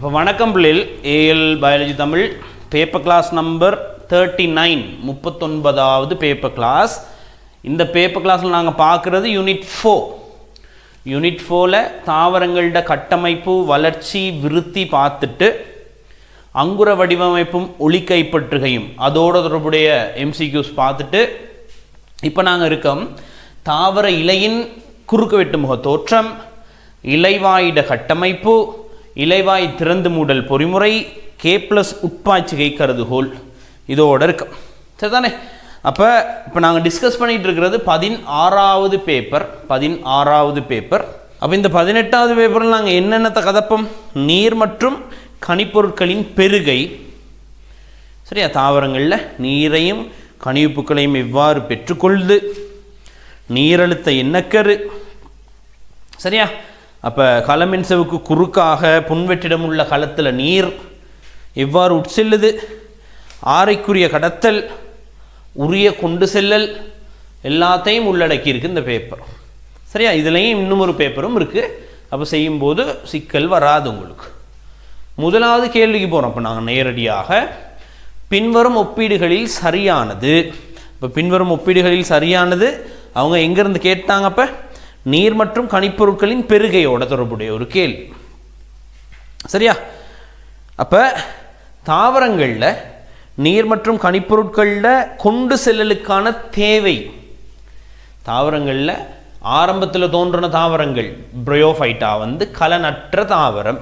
அப்போ வணக்கம் பிள்ளைகள், A L biology Tamil paper class number 39 39வது பேப்பர் கிளாஸ். இந்த பேப்பர் கிளாஸில் நாங்கள் பார்க்குறது யூனிட் 4ல் தாவரங்களோட கட்டமைப்பு, வளர்ச்சி, விருத்தி பார்த்துட்டு அங்குர வடிவமைப்பும் ஒளி கைப்பற்றுகையும் அதோட தொடர்புடைய MCQs பார்த்துட்டு இப்போ நாங்கள் இருக்கோம் தாவர இலையின் குறுக்கு வெட்டு முக தோற்றம், இலைவாயிட கட்டமைப்பு, இலைவாய் திறந்து மூடல் பொறிமுறை, K+ உட்பாய்ச்சிகை கருதுகோள் இதோட இருக்கும். சரிதானே? அப்போ இப்போ நாங்கள் டிஸ்கஸ் பண்ணிகிட்டு இருக்கிறது 16வது பேப்பர். அப்போ இந்த 18வது பேப்பரில் நாங்கள் என்னென்னத்தை கதப்போம்? நீர் மற்றும் கனிப்பொருட்களின் பெருகை. சரியா? தாவரங்களில் நீரையும் கனிவுப்புக்களையும் எவ்வாறு பெற்றுக்கொள்ளுது, நீரழுத்த எண்ணக்கரு. சரியா? அப்போ களமென்சவுக்கு குறுக்காக புன்வெற்றிடம் உள்ள களத்தில் நீர் எவ்வாறு உட்செல்லுது, ஆரைக்குரிய கடத்தல், உரிய கொண்டு செல்லல் எல்லாத்தையும் உள்ளடக்கி இருக்குது இந்த பேப்பர். சரியா? இதுலேயும் இன்னும் ஒரு பேப்பரும் இருக்குது. அப்போ செய்யும்போது சிக்கல் வராது உங்களுக்கு. முதலாவது கேள்விக்கு போகிறோம். அப்போ நாங்கள் நேரடியாக பின்வரும் ஒப்பீடுகளில் சரியானது. இப்போ பின்வரும் ஒப்பீடுகளில் சரியானது அவங்க எங்கேருந்து கேட்டாங்க? அப்போ நீர் மற்றும் கனிப்பொருட்களின் பெருகையோட தொடர்புடைய ஒரு கேள்வி. சரியா? அப்போ தாவரங்களில் நீர் மற்றும் கனிப்பொருட்களில் கொண்டு செல்லலுக்கான தேவை, தாவரங்களில் ஆரம்பத்தில் தோன்றின தாவரங்கள் பிரையோஃபைட்டா கலனற்ற தாவரம்.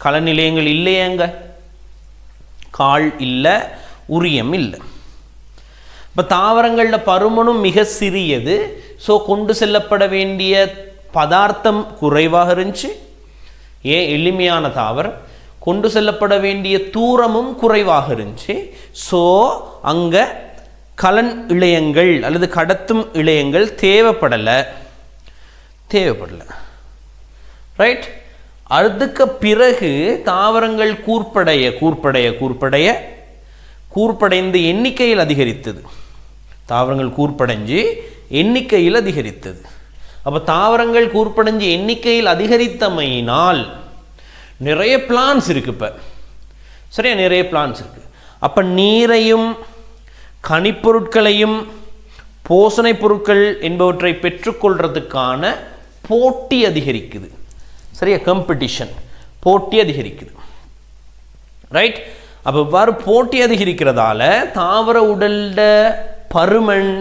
கல நிலையங்கள் இல்லையங்க, கால் இல்லை, உரியம் இல்லை. இப்போ தாவரங்களில் பருமனும் மிக சிறியது. ஸோ கொண்டு செல்லப்பட வேண்டிய பதார்த்தம் குறைவாக இருந்துச்சு. ஏன்? எளிமையான தாவரம். கொண்டு செல்லப்பட வேண்டிய தூரமும் குறைவாக இருந்துச்சு. ஸோ அங்கே கலன் இழையங்கள் அல்லது கடத்தும் இழையங்கள் தேவைப்படலை. ரைட்? அதுக்கு பிறகு தாவரங்கள் கூர்ப்படைந்து எண்ணிக்கையில் அதிகரித்தது. தாவரங்கள் கூர்ப்படைஞ்சு எண்ணிக்கையில் அதிகரித்தது. அப்போ தாவரங்கள் கூர்ப்படைஞ்சு எண்ணிக்கையில் அதிகரித்தமையினால் நிறைய பிளான்ஸ் இருக்குது. இப்போ சரியா? நிறைய பிளான்ஸ் இருக்குது. அப்போ நீரையும் கனிப்பொருட்களையும் போசனை பொருட்கள் என்பவற்றை பெற்றுக்கொள்றதுக்கான போட்டி அதிகரிக்குது. சரியா? காம்படிஷன், போட்டி அதிகரிக்குது. ரைட்? அப்போ இவ்வாறு போட்டி அதிகரிக்கிறதால தாவர உடல்ட பருமன்,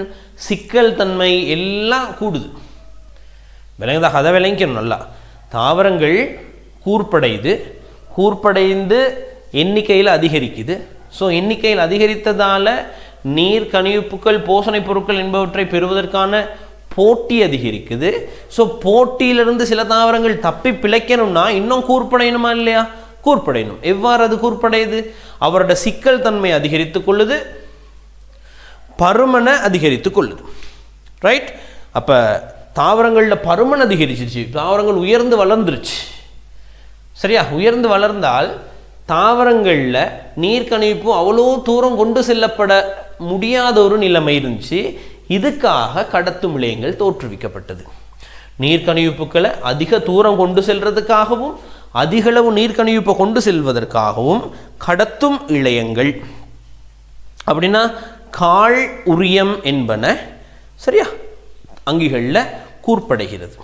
சிக்கல் தன்மை எல்லாம் கூடுது. விளங்குதா? அதை விளங்கிக்கணும் நல்லா. தாவரங்கள் கூர்ப்படைந்து எண்ணிக்கையில் அதிகரிக்குது. ஸோ எண்ணிக்கையில் அதிகரித்ததால் நீர், கனிவுப்புக்கள், போசனை பொருட்கள் என்பவற்றை பெறுவதற்கான போட்டி அதிகரிக்குது. ஸோ போட்டியிலிருந்து சில தாவரங்கள் தப்பி பிழைக்கணும்னா இன்னும் கூர்ப்படையணுமா இல்லையா? கூர்ப்படையணும். எவ்வாறு அது கூர்ப்படையுது? அவரோட சிக்கல் தன்மை அதிகரித்து கொள்ளுது, பருமனை அதிகரித்து கொள்ளுது. ரைட்? அப்போ தாவரங்களில் பருமன் அதிகரிச்சிருச்சு, தாவரங்கள் உயர்ந்து வளர்ந்துருச்சு. சரியா? உயர்ந்து வளர்ந்தால் தாவரங்களில் நீர்க்கணிப்பு அவ்வளோ தூரம் கொண்டு செல்லப்பட முடியாத ஒரு நிலைமை இருந்துச்சு. இதுக்காக கடத்தும் இழையங்கள் தோற்றுவிக்கப்பட்டது. நீர்க்கணிப்புக்களை அதிக தூரம் கொண்டு செல்றதுக்காகவும் அதிகளவு நீர்க்கணிப்பை கொண்டு செல்வதற்காகவும் கடத்தும் இழையங்கள் அப்படின்னா கால், உரியம் என்பன சரியா அங்கிகளில் கூர்ப்படைகிறது.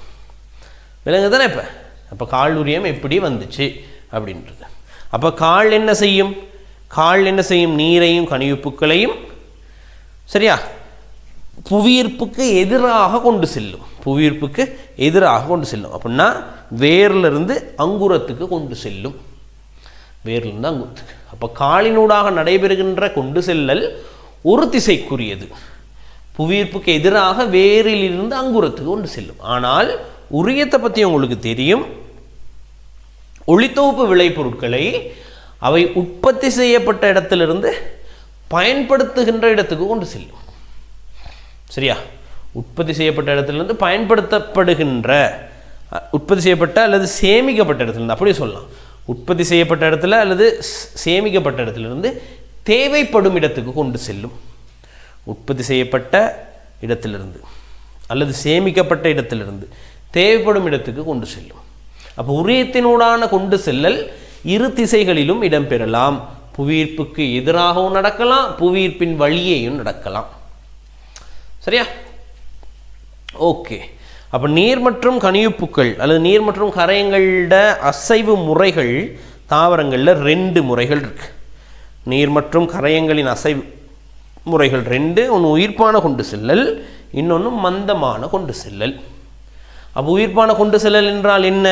விலங்கு தானே? அப்போ கால், உரியம் எப்படி வந்துச்சு அப்படின்றது. அப்போ கால் என்ன செய்யும்? நீரையும் கனிவுப்புக்களையும் சரியா புவியீர்ப்புக்கு எதிராக கொண்டு செல்லும். அப்படின்னா வேர்லிருந்து அங்குரத்துக்கு கொண்டு செல்லும். அப்போ காலினூடாக நடைபெறுகின்ற கொண்டு செல்லல் ஒரு திசைக்குரியது. புவியீர்ப்புக்கு எதிராக வேரிலிருந்து அங்குரத்துக்கு கொண்டு செல்லும். ஆனால் உரியத்தை பற்றி உங்களுக்கு தெரியும். ஒளித்தொகுப்பு விளைபொருட்களை அவை உற்பத்தி செய்யப்பட்ட இடத்திலிருந்து பயன்படுத்துகின்ற இடத்துக்கு கொண்டு செல்லும். சரியா? உற்பத்தி செய்யப்பட்ட இடத்திலிருந்து உற்பத்தி செய்யப்பட்ட அல்லது சேமிக்கப்பட்ட இடத்துலேருந்து அப்படி சொல்லலாம். உற்பத்தி செய்யப்பட்ட இடத்துல அல்லது சேமிக்கப்பட்ட இடத்திலிருந்து தேவைப்படும் இடத்துக்கு கொண்டு செல்லும். உற்பத்தி செய்யப்பட்ட இடத்திலிருந்து அல்லது சேமிக்கப்பட்ட இடத்திலிருந்து தேவைப்படும் இடத்துக்கு கொண்டு செல்லும். அப்போ உரியத்தினூடான கொண்டு செல்லல் இரு திசைகளிலும் இடம்பெறலாம். புவியீர்ப்புக்கு எதிராகவும் நடக்கலாம், புவியீர்ப்பின் வழியேயும் நடக்கலாம். சரியா? ஓகே. அப்போ நீர் மற்றும் கனியுப்புக்கள் அல்லது நீர் மற்றும் கரையங்களோட அசைவு முறைகள் தாவரங்களில் 2 முறைகள் இருக்கு. நீர் மற்றும் கரையங்களின் அசைவு முறைகள் 2. ஒன்று உயிர்ப்பான கொண்டு செல்லல், இன்னொன்று மந்தமான கொண்டு செல்லல். அப்போ உயிர்ப்பான கொண்டு செல்லல் என்றால் என்ன?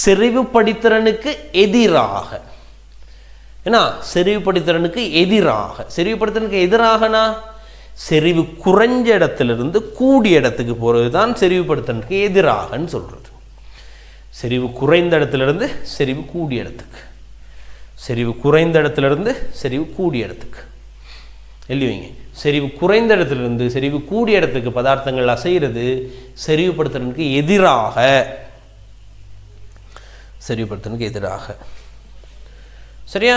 செறிவுபடுத்திறனுக்கு எதிராக. ஏன்னா செறிவுபடுத்திறனுக்கு எதிராக, செறிவுபடுத்திறனுக்கு எதிராகனா செறிவு குறைஞ்ச இடத்திலிருந்து கூடிய இடத்துக்கு போகிறது தான் செறிவுபடுத்திறனுக்கு எதிராகன்னு சொல்கிறது. செறிவு குறைந்த இடத்துலேருந்து செறிவு கூடிய இடத்துக்கு, செறிவு குறைந்த இடத்துலேருந்து செறிவு கூடிய இடத்துக்கு எழுதிவீங்க. செறிவு குறைந்த இடத்துலேருந்து செறிவு கூடிய இடத்துக்கு பதார்த்தங்கள் அசைகிறது செறிவுபடுத்துறதுக்கு எதிராக, செறிவுபடுத்துறதுக்கு எதிராக. சரியா?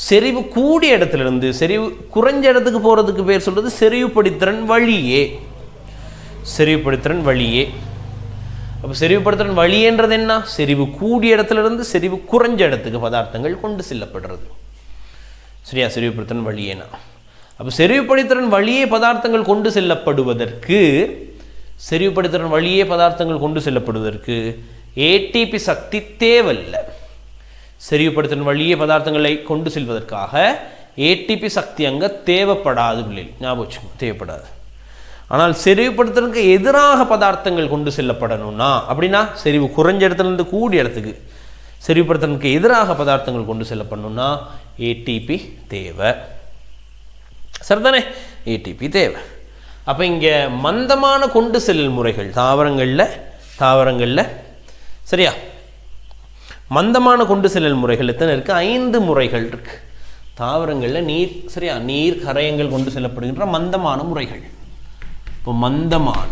செறிவு கூடிய இடத்துலேருந்து செறிவு குறைஞ்ச இடத்துக்கு போகிறதுக்கு பேர் சொல்கிறது செறிவுபடுத்திறன் வழியே. செறிவுபடுத்திறன் வழியே. அப்போ செறிவுபடுத்திறன் வழியேன்றது என்ன? செறிவு கூடிய இடத்துலேருந்து செறிவு குறைஞ்ச இடத்துக்கு பதார்த்தங்கள் கொண்டு செல்லப்படுறது. சரியா? செறிவுபடுத்திறன் வழியேனா. அப்போ செறிவுபடுத்திறன் வழியே பதார்த்தங்கள் கொண்டு செல்லப்படுவதற்கு, செறிவுபடுத்திறன் வழியே பதார்த்தங்கள் கொண்டு செல்லப்படுவதற்கு ஏடிபி சக்தி தேவையில்லை. செறிவுபடுத்திறன் வழியே பதார்த்தங்களை கொண்டு செல்வதற்காக ஏடிபி சக்தி அங்கே தேவைப்படாது. பிள்ளைகள் ஞாபகம் வச்சுக்கோங்க, தேவைப்படாது. ஆனால் செறிவுபடுத்துறதுக்கு எதிராக பதார்த்தங்கள் கொண்டு செல்லப்படணும்னா, அப்படின்னா செறிவு குறைஞ்ச இடத்துலேருந்து கூடிய இடத்துக்கு செறிவுபடுத்துறதுக்கு எதிராக பதார்த்தங்கள் கொண்டு செல்லப்படணும்னா ஏடிபி தேவை. சரிதானே? ஏடிபி தேவை. அப்போ இங்கே மந்தமான கொண்டு செல்லல் முறைகள் தாவரங்களில் சரியா? மந்தமான கொண்டு செல்லல் முறைகள் எத்தனை இருக்குது? 5 முறைகள் இருக்குது தாவரங்களில். நீர் சரியா? நீர் கரையங்கள் கொண்டு செல்லப்படுகின்ற மந்தமான முறைகள். இப்போ மந்தமான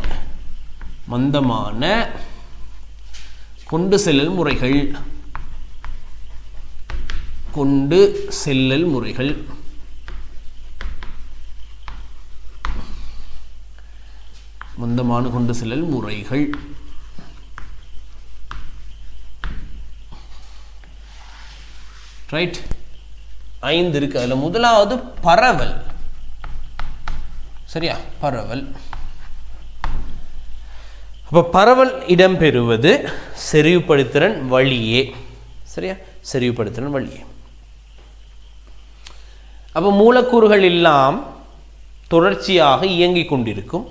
கொண்டு செல்லல் முறைகள், கொண்டு செல்லல் முறைகள். மந்தமான கொண்டு செல்லல் முறைகள். ரைட்? 5 இருக்கு. அதில் முதலாவது பரவல். சரியா? பரவல். அப்போ பரவல் இடம்பெறுவது செறிவுபடுத்திறன் வழியே. சரியா? செறிவுபடுத்திறன் வழியே. அப்போ மூலக்கூறுகள் எல்லாம் தொடர்ச்சியாக இயங்கிக் கொண்டிருக்கும்.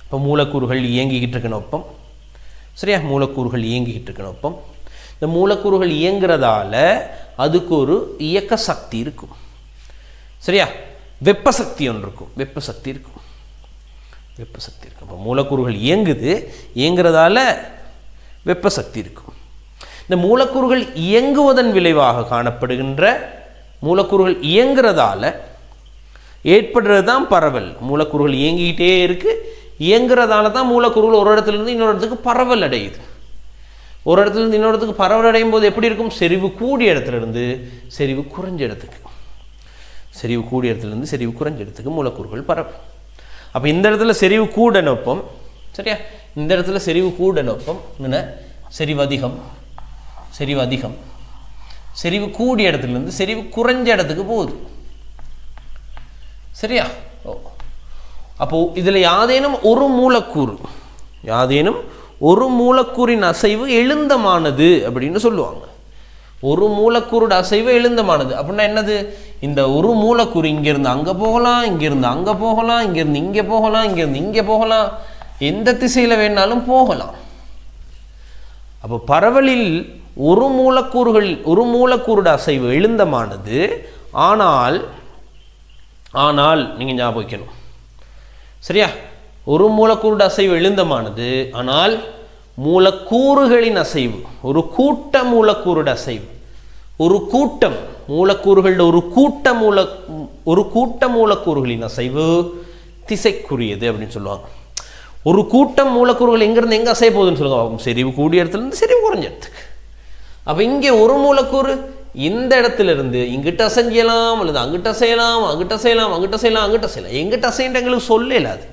இப்போ மூலக்கூறுகள் இயங்கிக்கிட்டு இருக்கணும் ஒப்பம். சரியா? மூலக்கூறுகள் இயங்கிக்கிட்டு இருக்கணும் ஒப்பம். இந்த மூலக்கூறுகள் இயங்குறதால அதுக்கு ஒரு இயக்க சக்தி இருக்கும். சரியா? வெப்ப சக்தி ஒன்று இருக்கும். வெப்ப சக்தி இருக்கும். இப்போ மூலக்கூறுகள் இயங்குறதால வெப்ப சக்தி இருக்கும். இந்த மூலக்கூறுகள் இயங்குவதன் விளைவாக காணப்படுகின்ற, மூலக்கூறுகள் இயங்குறதால ஏற்படுறது தான் பரவல். மூலக்கூறுகள் இயங்கிக்கிட்டே இருக்கு. இயங்குறதால தான் மூலக்கூறுகள் ஒரு இடத்துலேருந்து இன்னொரு இடத்துக்கு பரவல் அடையுது. ஒரு இடத்துலேருந்து இன்னொரு இடத்துக்கு பரவல் அடையும் போது எப்படி இருக்கும்? செறிவு கூடிய இடத்துலேருந்து செறிவு குறைஞ்ச இடத்துக்கு, செறிவு கூடிய இடத்துலேருந்து செறிவு குறைஞ்ச இடத்துக்கு மூலக்கூறுகள் பரவும். அப்போ இந்த இடத்துல செறிவு கூட நோப்பம். சரியா? இந்த இடத்துல செறிவு கூட நோப்பம். செறிவு அதிகம், செறிவு அதிகம். செறிவு கூடிய இடத்துலேருந்து செறிவு குறைஞ்ச இடத்துக்கு போகுது. சரியா? அப்போ இதில் யாதேனும் ஒரு மூலக்கூறின் அசைவு எழுந்தமானது அப்படின்னு சொல்லுவாங்க. ஒரு மூலக்கூறோட அசைவு எழுந்தமானது அப்படின்னா என்னது? இந்த ஒரு மூலக்கூறு இங்கிருந்து அங்கே போகலாம், இங்கிருந்து அங்கே போகலாம், இங்கிருந்து இங்கே போகலாம், இங்கிருந்து இங்கே போகலாம், எந்த திசையில் வேணாலும் போகலாம். அப்போ பரவலில் ஒரு மூலக்கூறோட அசைவு எழுந்தமானது. ஆனால் நீங்கள் ஞாபகம் வைக்கணும். சரியா? ஒரு மூலக்கூறோட அசைவு எழுந்தமானது. ஆனால் மூலக்கூறுகளின் அசைவு, ஒரு கூட்ட மூலக்கூறோட அசைவு, ஒரு கூட்டம் மூலக்கூறுகளோட ஒரு கூட்ட மூலக்கூறுகளின் அசைவு திசைக்குரியது அப்படின்னு சொல்லுவாங்க. ஒரு கூட்டம் மூலக்கூறுகள் எங்கேருந்து எங்கே அசைய போகுதுன்னு சொல்லுவாங்க. செறிவு கூடிய இடத்துலேருந்து செறிவு குறைஞ்ச இடத்துக்கு. அப்போ இங்கே ஒரு மூலக்கூறு இந்த இடத்துல இருந்து இங்கிட்ட அசையலாம், அல்லது அங்கிட்ட அசையலாம், அங்கிட்ட அசையலாம், அங்கிட்ட அசையலாம், அங்கிட்ட அசையலாம். எங்கிட்ட அசைன்ற எங்களுக்கு சொல்லல, அது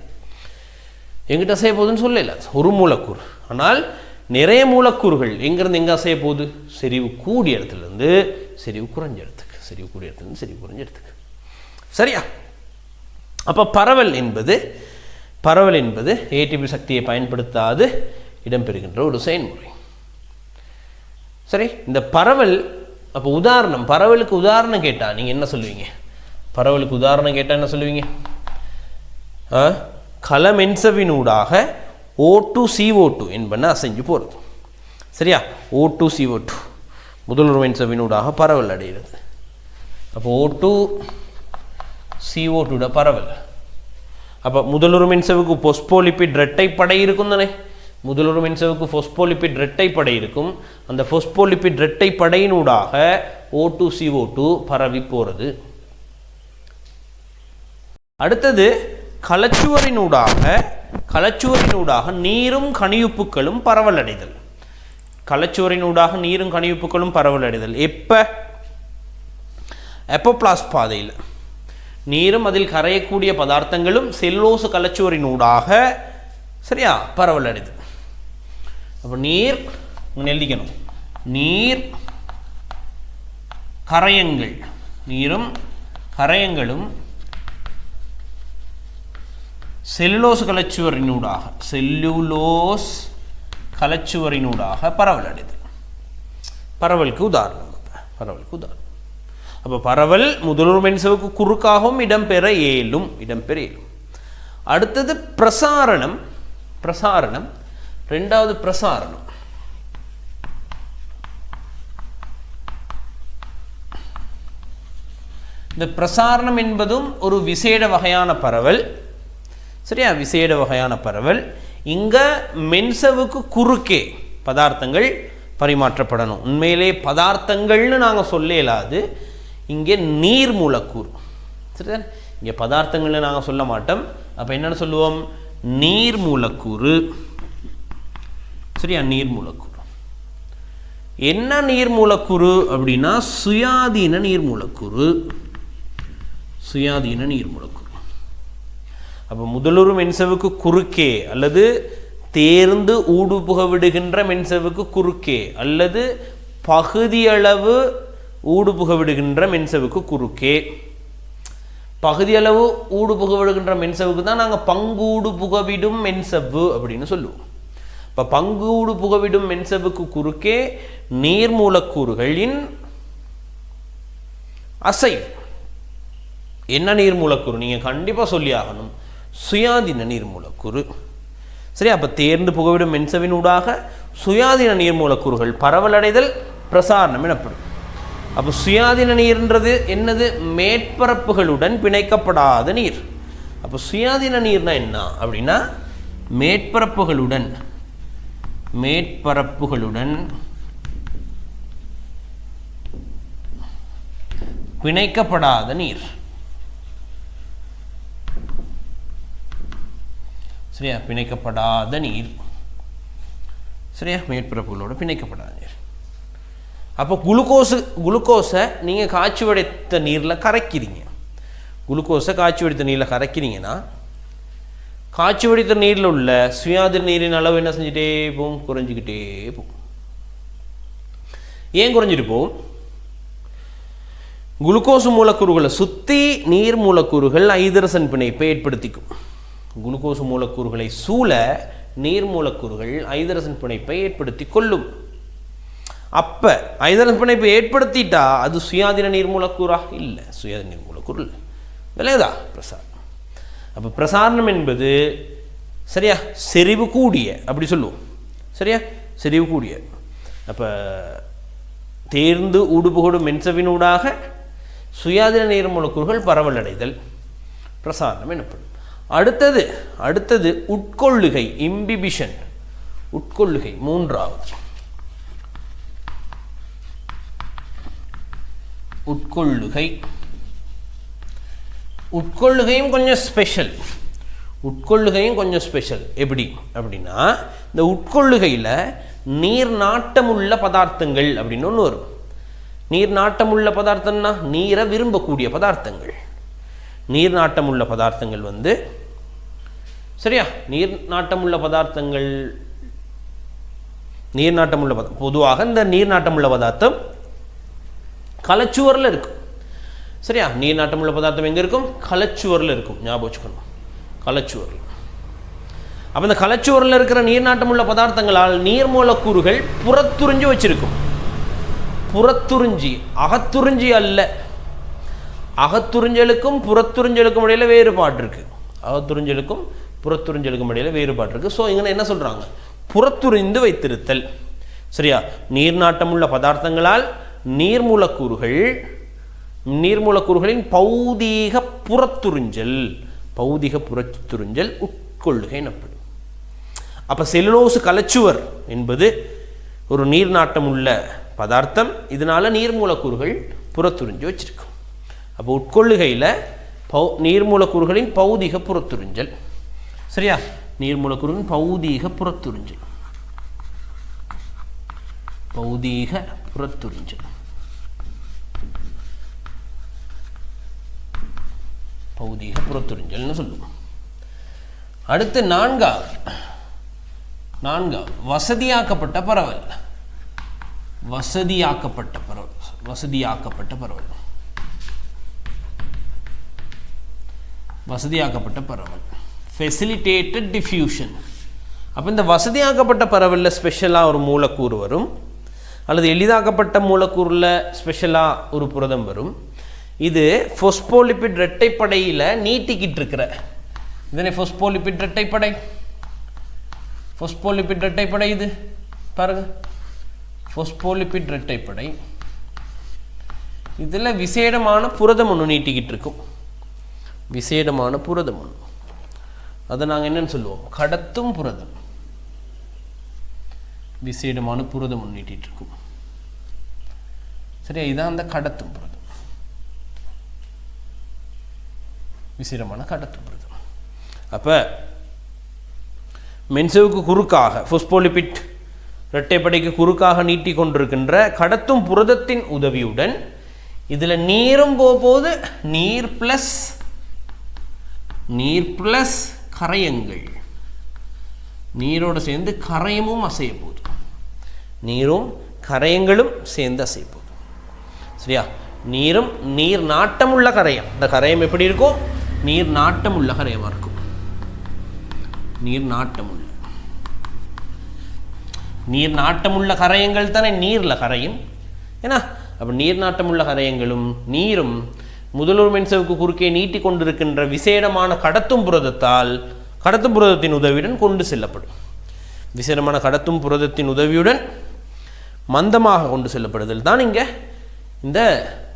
எங்கிட்ட அசைய போகுதுன்னு சொல்லல ஒரு மூலக்கூறு. ஆனால் நிறைய மூலக்கூறுகள் எங்கேருந்து எங்கே அசைய போகுது? செறிவு கூடிய இடத்துலேருந்து செறிவு குறைஞ்ச இடத்துக்கு, செறிவு கூடிய இடத்துலேருந்து செறிவு குறைஞ்ச இடத்துக்கு. சரியா? அப்போ பரவல் என்பது ஏடிபி சக்தியை பயன்படுத்தாது இடம்பெறுகின்ற ஒரு செயல்முறை. சரி, இந்த பரவல் அப்போ பரவலுக்கு உதாரணம் கேட்டால் நீங்கள் என்ன சொல்லுவீங்க? பரவலுக்கு உதாரணம் கேட்டால் என்ன சொல்லுவீங்க? கலமென்சவினூடாக O2CO2 என்பன அசைஞ்சு போகிறது. சரியா? O2CO2 முதலுரு மென்சவினூடாக பரவல் அடைகிறது. அப்போ O2CO2 பரவல். அப்போ முதலுரு மென்சவுக்கு பொஸ்போலிபிட் இரட்டைப்படை இருக்கும் தானே? முதலுரு மென்சவுக்கு பொஸ்போலிபிட் இரட்டைப்படை இருக்கும். அந்த பொஸ்போலிபிட் இரட்டைப்படையினூடாக O2CO2 பரவி போகிறது. அடுத்தது கலச்சுவரினூடாக நீரும் கனியுப்புக்களும் பரவல் அடைதல். கலச்சுவரினூடாக நீரும் கனியுப்புக்களும் பரவல் அடைதல் எப்போ? எப்போபிளாஸ்ட் பாதையில் நீரும் அதில் கரையக்கூடிய பதார்த்தங்களும் செல்லோசு கலச்சுவரினூடாக சரியா பரவல் அடைதல். அப்போ நீர் எழுதிக்கணும். நீர் கரையங்கள், நீரும் கரையங்களும் செல்லுலோஸ் கலச்சுவரினூடாக பரவல் அடைதல். பரவலுக்கு உதாரணம். அப்போ பரவல் முதலுரு மென்சவுக்கு குறுக்காகவும் இடம்பெற இயலும். அடுத்தது பிரசாரணம். ரெண்டாவது பிரசாரணம். இந்த பிரசாரணம் என்பதும் ஒரு விசேட வகையான பரவல். சரியா? விசேட வகையான பரவல். இங்க மென்சவுக்கு குறுக்கே பதார்த்தங்கள் பரிமாற்றப்படணும். உண்மையிலே பதார்த்தங்கள்னு நாங்கள் சொல்ல இயலாது. இங்கே நீர் மூலக்கூறு. சரியா? இங்கே பதார்த்தங்கள்னு நாங்கள் சொல்ல மாட்டோம். அப்போ என்னென்னு சொல்லுவோம்? நீர் மூலக்கூறு. சரியா? நீர் மூலக்கூறு. என்ன நீர் மூலக்கூறு அப்படின்னா சுயாதீன நீர் மூலக்கூறு. அப்போ முதலுரு மென்சவுக்கு குறுக்கே அல்லது தேர்ந்து ஊடுபுக விடுகின்ற மென்சவுக்கு குறுக்கே அல்லது பகுதியளவு ஊடுபுக விடுகின்ற மென்சவுக்கு குறுக்கே. பகுதியளவு ஊடுபுக விடுகின்ற மென்சவுக்கு தான் நாங்கள் பங்கூடு புகவிடும் மென்சவ்வு அப்படின்னு சொல்லுவோம். இப்போ பங்கூடு புகவிடும் மென்சவுக்கு குறுக்கே நீர் மூலக்கூறுகளின் அசைவு. என்ன நீர் மூலக்கூறு? நீங்கள் கண்டிப்பாக சொல்லி ஆகணும். சுயாதீன நீர் மூலக்கூறு. சரி, அப்போ தேர்ந்து புகவிடும் மென்சவினூடாக சுயாதீன நீர் மூலக்கூறுகள் பரவலடைதல் பிரசாரணம் எனப்படும். அப்போ சுயாதீன நீர்ன்றது என்னது? மேற்பரப்புகளுடன் பிணைக்கப்படாத நீர். அப்போ சுயாதீன நீர்னா என்ன அப்படின்னா மேற்பரப்புகளுடன் பிணைக்கப்படாத நீர். சரியா? பிணைக்கப்படாத நீர். சரியா? மேற்பரப்புகளோடு பிணைக்கப்படாத நீர். அப்போ குளுக்கோஸை நீங்கள் காய்ச்சி வடித்த நீரில் கரைக்கிறீங்க. கரைக்கிறீங்கன்னா காய்ச்சி வடித்த நீரில் உள்ள சுயாதீன நீரின் அளவு என்ன செஞ்சுட்டே போகும்? குறைஞ்சிக்கிட்டே போகும். ஏன் குறைஞ்சிட்டு போகும்? குளுக்கோஸ் மூலக்கூறுகளை சுற்றி நீர் மூலக்கூறுகள் ஐதரசன் பிணைப்பை ஏற்படுத்திக்கும். குளுக்கோஸ் மூலக்கூறுகளை சூழ நீர் மூலக்கூறுகள் ஐதரசன் பிணைப்பை ஏற்படுத்தி கொள்ளும். அப்போ ஐதரசன் பிணைப்பை ஏற்படுத்திட்டா அது சுயாதீன நீர் மூலக்கூறா? இல்லை, சுயாதீன நீர் மூலக்கூறு இல்லை. விளையாதா? பிரசாரணம். அப்போ பிரசாரணம் என்பது சரியா செறிவு கூடிய அப்படி சொல்லுவோம். சரியா? செறிவு கூடிய. அப்போ தேர்ந்து ஊடுபுகடும் மென்சவினூடாக சுயாதீன நீர் மூலக்கூறுகள் பரவல் அடைதல் பிரசாரணம் எனப்படும். அடுத்தது உட்கொள்ளுகை, இம்பிபிஷன். உட்கொள்ளுகை மூன்றாவது. உட்கொள்ளுகையும் கொஞ்சம் ஸ்பெஷல். எப்படி அப்படின்னா இந்த உட்கொள்ளுகையில் நீர் நாட்டமுள்ள பதார்த்தங்கள் அப்படின்னு ஒன்று வரும். நீர் நாட்டமுள்ள பதார்த்தம்னா நீரை விரும்பக்கூடிய பதார்த்தங்கள். நீர் நாட்டமுள்ள பதார்த்தங்கள் சரியா? நீர் நாட்டமுள்ள பதார்த்தங்கள் நீர்நாட்டம் உள்ள பதார்த்தம். பொதுவாக இந்த நீர்நாட்டம் உள்ள பதார்த்தம் கலச்சுவரில் இருக்கும். சரியா? நீர்நாட்டம் உள்ள பதார்த்தம் எங்கே இருக்கும்? கலச்சுவரில் இருக்கும். ஞாபகம் வச்சுக்கணும், கலச்சுவரில். அப்போ இந்த கலச்சுவரில் இருக்கிற நீர்நாட்டம் உள்ள பதார்த்தங்களால் நீர் மூலக்கூறுகள் புறத்துறிஞ்சு வச்சிருக்கும். புறத்துறிஞ்சி, அகத்துறிஞ்சி அல்ல. அகத்துறிஞ்சலுக்கும் புறத்துறிஞ்சலுக்கும் இடையில் வேறுபாடு இருக்குது. அகத்துறிஞ்சலுக்கும் புறத்துறிஞ்சலுக்கும் இடையில் வேறுபாடு இருக்குது. ஸோ இங்கே என்ன சொல்கிறாங்க? புறத்துறிந்து வைத்திருத்தல். சரியா? நீர்நாட்டம் உள்ள பதார்த்தங்களால் நீர்மூலக்கூறுகளின் பௌதீக புறத்துறிஞ்சல் உட்கொள்ளுகை எனப்படும். அப்போ செல்லுலோசு கலச்சுவர் என்பது ஒரு நீர்நாட்டம் உள்ள பதார்த்தம். இதனால நீர்மூலக்கூறுகள் புறத்துறிஞ்சு வச்சிருக்கும். அப்போ உட்கொள்ளுகையில் நீர்மூலக்கூறுகளின் பௌதீக புறத்துறிஞ்சல். சரியா? நீர்மூலக்கூறுகளின் பௌதீக புறத்துறிஞ்சல். பௌதீக புறத்துறிஞ்சல்னு சொல்லுவோம். அடுத்து நான்காவது வசதியாக்கப்பட்ட பரவல். Facilitated diffusion. அப்போ இந்த வசதியாக்கப்பட்ட பரவலில் ஸ்பெஷலாக ஒரு மூலக்கூறு வரும், அல்லது எளிதாக்கப்பட்ட மூலக்கூறில் ஸ்பெஷலாக ஒரு புரதம் வரும். இது ஃபொஸ்போலிபிட் இரட்டைப்படையில் நீட்டிக்கிட்டு இருக்கிற இதனை ஃபொஸ்போலிபிட் இரட்டைப்படை இது பாருங்க, ஃபொஸ்போலிபிட் இரட்டைப்படை. இதில் விசேடமான புரதம் ஒன்று நீட்டிக்கிட்டு இருக்கும். விசேடமான புரதம் ஒன்று, அதை நாங்கள் என்னன்னு சொல்லுவோம்? கடத்தும் புரதம். விசேடமான புரதம் ஒன்று நீட்டிகிட்டு இருக்கும். சரியா? இதுதான் அந்த கடத்தும் புரதம், விசேடமான கடத்தும் புரதம். அப்போ மென்சவுக்கு குறுக்காக ஃபொஸ்போலிபிட் இரட்டைப்படைக்கு குறுக்காக நீட்டி கொண்டிருக்கின்ற கடத்தும் புரதத்தின் உதவியுடன் இதில் நீரும் போகும்போது நீர் பிளஸ் கரையங்கள், நீரோடு சேர்ந்து கரையமும் அசைய போகுது. நீரும் கரையங்களும் சேர்ந்து அசைய போகுது. சரியா? நீரும் நீர் நாட்டம் உள்ள கரையம். இந்த கரையம் எப்படி இருக்கும்? நீர் நாட்டம் உள்ள கரையமாக இருக்கும். நீர் நாட்டமுள்ள கரையங்கள் தானே நீரில் கரையும். ஏன்னா அப்போ நீர் நாட்டமுள்ள கரையங்களும் நீரும் முதலூர் மென்சவுக்கு குறுக்கே நீட்டி கொண்டிருக்கின்ற விசேடமான கடத்தும் புரதத்தின் உதவியுடன் கொண்டு செல்லப்படும். விசேடமான கடத்தும் புரதத்தின் உதவியுடன் மந்தமாக கொண்டு செல்லப்படுதல் தான் இங்கே இந்த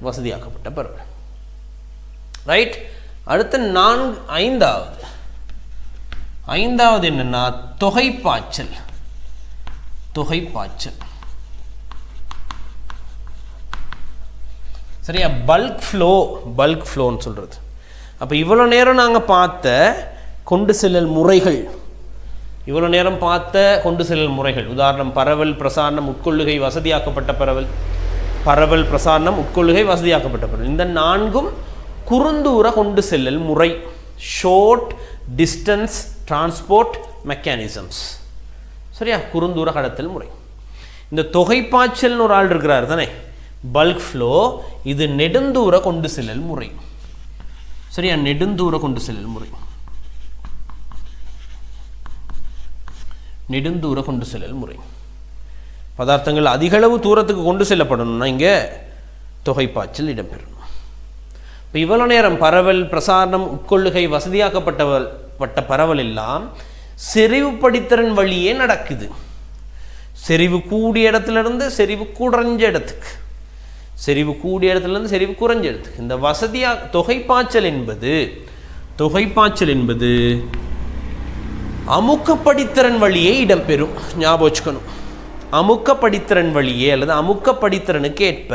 வசதியாக்கப்பட்ட பரவல். ரைட்? அடுத்த ஐந்தாவது என்னன்னா தொகைப்பாய்ச்சல். சரியா? பல்க் ஃப்ளோன்னு சொல்கிறது. அப்போ இவ்வளோ நேரம் நாங்கள் பார்த்த கொண்டு செல்லல் முறைகள், உதாரணம் பரவல், பிரசாரணம், உட்கொள்ளுகை, வசதியாக்கப்பட்ட பரவல், இந்த நான்கும் குறுந்தூர கொண்டு செல்லல் முறை, ஷார்ட் டிஸ்டன்ஸ் டிரான்ஸ்போர்ட் மெக்கானிசம்ஸ். சரியா? குறுந்தூர கடத்தல் முறை. இந்த தொகைப்பாய்ச்சல்னு ஒரு ஆள் இருக்கிறார் தானே, பல்க் ஃப்ளோ, இது நெடுந்தூர கொண்டு செல்லல் முறை. சரியா? நெடுந்தூர கொண்டு செல்லல் முறை. பதார்த்தங்கள் அதிகளவு தூரத்துக்கு கொண்டு செல்லப்படணும்னா இங்கே தொகைப்பாய்ச்சல் இடம்பெறணும். இப்போ இவ்வளோ நேரம் பரவல், பிரசாரணம், உட்கொள்ளுகை, வசதியாக்கப்பட்ட பரவல் எல்லாம் செறிவு படித்திறன் வழியே நடக்குது. செறிவு கூடிய இடத்துலேருந்து செறிவு குறைஞ்ச இடத்துக்கு, இந்த தொகைப்பாய்ச்சல் என்பது அமுக்கப்படித்திறன் வழியே இடம்பெறும். ஞாபகம் வச்சுக்கணும். அமுக்கப்படித்திறன் வழியே அல்லது அமுக்கப்படித்திறனுக்கு ஏற்ப.